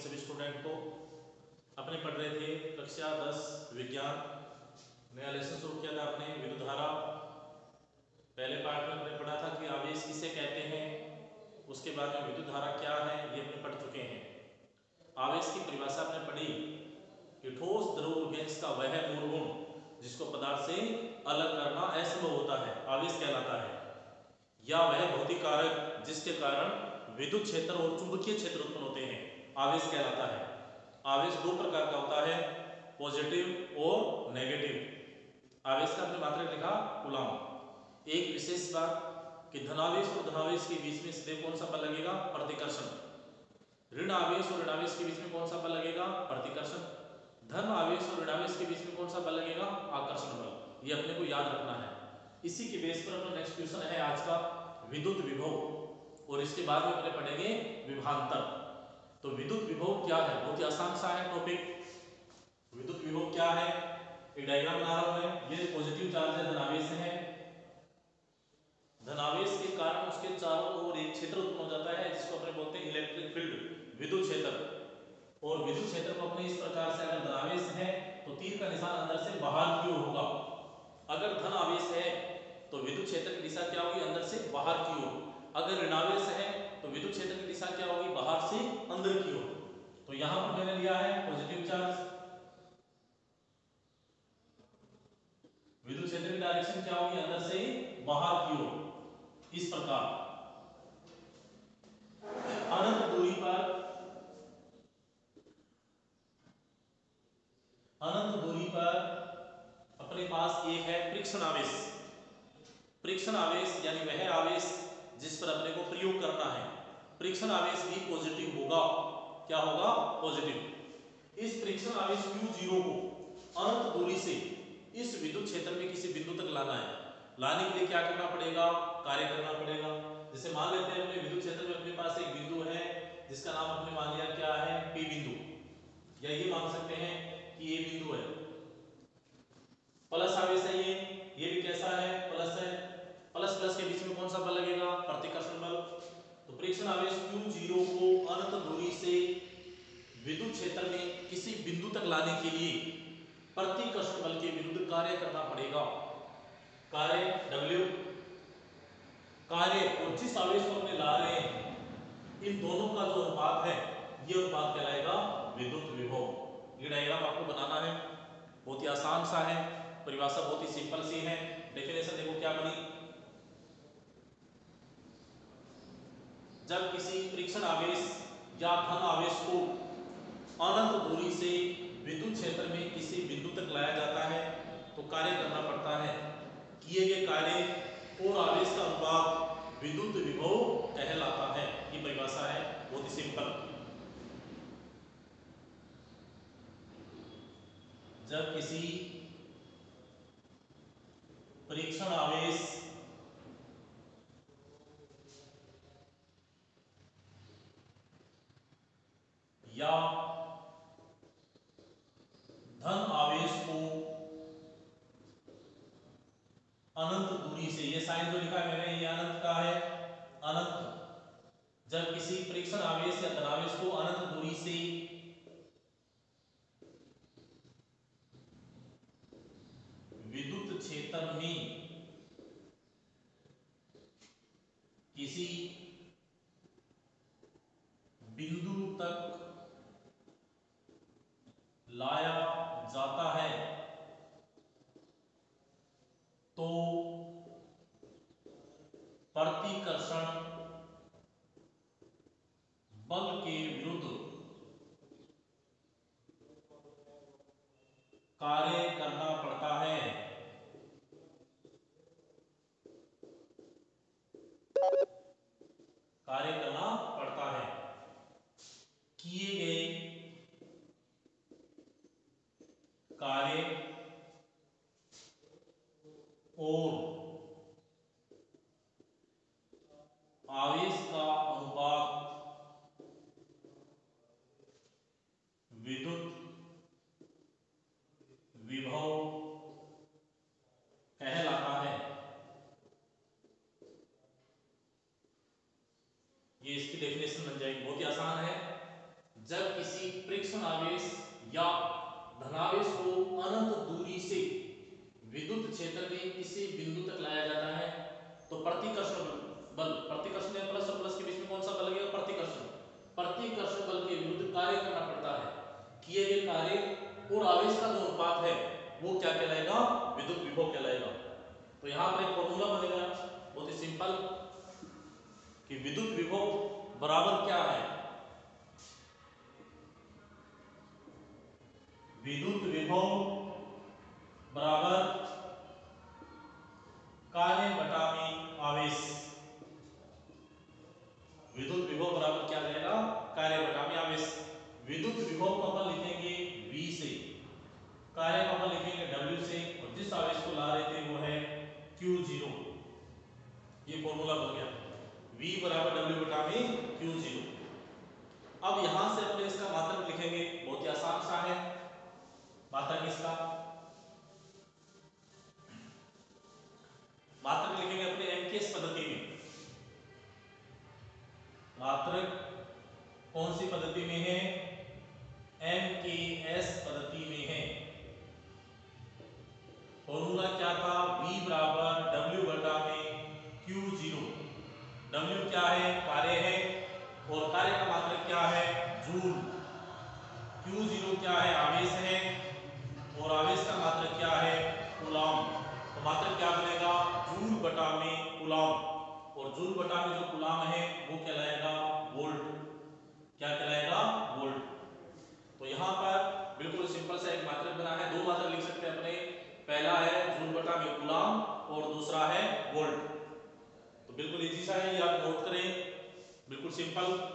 सभी स्टूडेंट को। अपने पढ़ रहे थे कक्षा 10 विज्ञान, नया लेसन शुरू किया था आपने विद्युत धारा। पहले पार्ट में हमने पढ़ा था कि आवेश किसे कहते हैं, उसके बाद में विद्युत धारा क्या है ये अपने पढ़ चुके हैं। आवेश की परिभाषा आपने पढ़ी कि ठोस द्रव गैस का वह मूल गुण जिसको पदार्थ से अलग करना असंभव होता है आवेश कहलाता है, या वह भौतिक कारक जिसके कारण विद्युत क्षेत्र और चुंबकीय क्षेत्र उत्पन्न होते हैं आवेश कहलाता है। आवेश दो प्रकार का होता है, पॉजिटिव और नेगेटिव। आवेश का आपने मात्रक लिखा कूलम। एक विशेष बात कि धनावेश और धनावेश के बीच में सीधे कौन सा बल लगेगा, प्रतिकर्षण। ऋण आवेश और ऋणावेश के बीच में कौन सा बल लगेगा, प्रतिकर्षण। धन आवेश और ऋणावेश के बीच में कौन सा बल लगेगा, आकर्षण बल। ये अपने को याद रखना है। इसी के बेस पर अपना नेक्स्ट क्वेश्चन है आज का विद्युत विभव, और इसके बाद में अपने पढ़ेंगे विभवांतर। तो विद्युत विभव क्या है, बहुत ही आसान सा है टॉपिक। विद्युत विभव क्या है, एक डायग्राम बना रहा हूं मैं। ये पॉजिटिव चार्ज है, धनावेश है। धनावेश के कारण उसके चारों ओर एक क्षेत्र उत्पन्न हो जाता है जिसको अपने बोलते हैं इलेक्ट्रिक फील्ड, विद्युत क्षेत्र। और विद्युत क्षेत्र को अपने इस प्रकार से, अगर धनावेश है तो तीर का निशान अंदर से बाहर की ओर होगा। अगर धन आवेश है तो विद्युत क्षेत्र की दिशा क्या होगी, अंदर से बाहर की ओर। अगर ऋणावेश है तो विद्युत क्षेत्र की दिशा क्या होगी, बाहर से अंदर की ओर। तो यहां पर मैंने लिया है पॉजिटिव चार्ज। विद्युत क्षेत्र की डायरेक्शन क्या होगी, अंदर से बाहर की ओर, इस प्रकार। अनंत दूरी पर, अनंत दूरी पर अपने पास एक है परीक्षण आवेश। परीक्षण आवेश यानी वह आवेश जिस पर अपने को प्रयोग करना है। परीक्षण आवेश भी पॉजिटिव होगा। क्या होगा, पॉजिटिव। इस परीक्षण आवेश Q0 को अनंत दूरी से इस विद्युत क्षेत्र में किसी बिंदु तक लाना है। लाने के लिए क्या करना पड़ेगा, कार्य करना पड़ेगा। जैसे मान लेते हैं अपने विद्युत क्षेत्र में अपने पास एक बिंदु है जिसका नाम अपने मान लिया क्या है, P बिंदु, या ये मान सकते हैं कि ये बिंदु है। प्लस आवेश है ये भी कैसा है, प्लस है। प्लस प्लस के बीच में कौन सा बल लगेगा, प्रतिकर्षण बल। तो परीक्षण आवेश Q0 को अनंत दूरी से विद्युत क्षेत्र में किसी बिंदु तक लाने के लिए प्रतिकर्षण बल के विरुद्ध कार्य करना पड़ेगा। कार्य W, कार्य और जिस आवेश को अपने ला रहे हैं इन दोनों का जो अनुपात है ये अनुपात कहलाएगा विद्युत विभव। ये डायग्राम आपको बनाना है, बहुत ही आसान सा है, परिभाषा बहुत ही सिंपल सी है। डेफिनेशन देखो क्या बनी। जब किसी परीक्षण आवेश या धन आवेश को अनंत दूरी से विद्युत क्षेत्र में किसी बिंदु तक लाया जाता है तो कार्य करना पड़ता है। किए गए कार्य और आवेश का अनुपात विद्युत विभव कहलाता है। ये परिभाषा है, बहुत ही सिंपल। जब किसी परीक्षण आवेश या धन आवेश को अनंत दूरी से, ये साइन जो लिखा है मैंने ये अनंत का है, अनंत। जब किसी परीक्षण आवेश या धन आवेश को अनंत दूरी से विद्युत क्षेत्र में किसी बिंदु तक लाया जाता है तो प्रतिकर्षण बल के विरुद्ध कार्य करना पड़ता है। कार्य करना पड़ता है। किए गए कार्य और आवेश का अनुपात विद्युत विभव कहलाता है। ये इसकी डेफिनेशन बन जाएगी, बहुत ही आसान है। जब किसी परीक्षण आवेश या धनावेश को अनंत दूरी से विद्युत क्षेत्र में किसी बिंदु तक लाया जाता है तो प्रतिकर्षण बल, प्रतिकर्षण या प्लस और प्लस के बीच में कौन सा बल लगेगा? प्रतिकर्षण। प्रतिकर्षण बल के विरुद्ध कार्य करना पड़ता है। किए गए कार्य और आवेश का जो अनुपात है वो क्या कहलाएगा? विद्युत विभव कहलाएगा। तो यहाँ पर एक फॉर्मूला बनेगा बहुत ही सिंपल कि विद्युत विभव बराबर क्या है? विद्युत विभव बराबर कार्य बटा में आवेश। विद्युत विभव बराबर क्या रहेगा? कार्य बटा में आवेश। विद्युत विभव को अपन लिखेंगे V से, कार्य को अपन लिखेंगे W से, और जिस आवेश को ला रहे थे वो है Q0। ये फॉर्मूला बन गया V बराबर W बटा में Q0। अब यहां से अपने इसका मात्रक लिखेंगे, बहुत ही आसान सा है मात्रक। इसका मात्रक लिखेंगे अपने एमकेएस पद्धति में। मात्रक कौन सी पद्धति में है? एमकेएस पद्धति में है। फॉर्मूला क्या था? V बराबर W बटा में Q0। W क्या है? कार्य है, और कार्य का मात्रक क्या है? जूल। Q0 क्या है? आवेश है, और आवेश का मात्रक क्या है? कूलॉम। तो मात्रक क्या बनेगा? जूल बटा में कूलॉम, और जूल बटा में जो कूलॉम है वो कहलाएगा वोल्ट। क्या कहलाएगा? वोल्ट। तो यहाँ पर बिल्कुल सिंपल सा एक मात्रक बना है। दो मात्रक लिख सकते हैं अपने, पहला है जूल बटा में कूलॉम और दूसरा है वोल्ट। तो बिल्कुल इजी सा है, ये आप नोट करें, बिल्कुल सिंपल।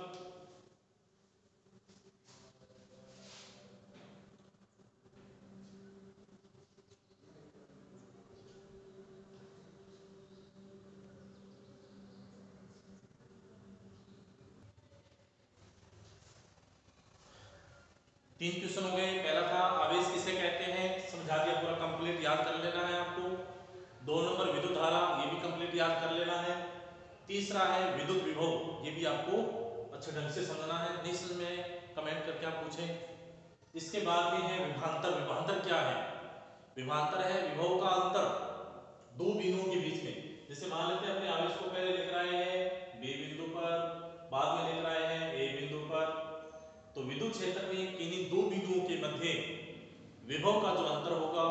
तीन क्वेश्चन हो गए। पहला था आवेश किसे कहते हैं, समझा दिया, पूरा कंप्लीट याद कर लेना है आपको। 2 नंबर विद्युत धारा, ये भी कंप्लीट याद कर लेना है। तीसरा है विद्युत विभव, ये भी आपको अच्छे ढंग से समझना है। नहीं समझ में कमेंट करके आप पूछें। इसके बाद में है विभवांतर। विभवांतर क्या है? विभवांतर है विभव का अंतर दो बिंदुओं के बीच में। जैसे मान लेते हैं अपने आवेश को पहले लिख रहे हैं B बिंदु पर, बाद में लिख रहे हैं A बिंदु पर, तो विद्युत क्षेत्र में किन्हीं दो बिंदुओं के मध्य विभव का जो अंतर होगा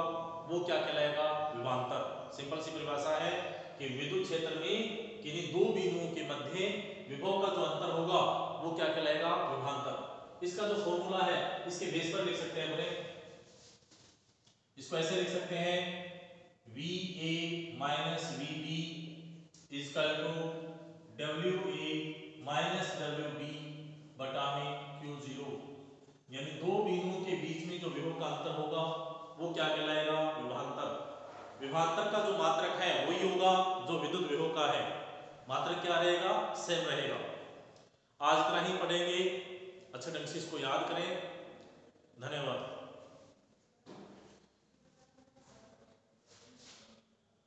वो क्या कहलाएगा? विभवांतर। सिंपल सी परिभाषा है कि विद्युत क्षेत्र में किन्हीं दो बिंदुओं के मध्य विभव का जो अंतर होगा वो क्या कहलाएगा? विभवांतर। इसका जो फॉर्मूला है इसके बेस पर लिख सकते हैं अपने, इसको ऐसे लिख सकते हैं VA minus VB equal to WA minus WB बटा में Q0। यानी दो बिंदुओं के बीच में जो विभव का अंतर होगा वो क्या कहलाएगा? विभवांतर। विभवांतर का जो मात्रक है वही होगा जो विद्युत विभव का है। मात्रक क्या रहेगा? सेम रहेगा। आज इतना ही पढ़ेंगे, अच्छे ढंग से इसको याद करें। धन्यवाद।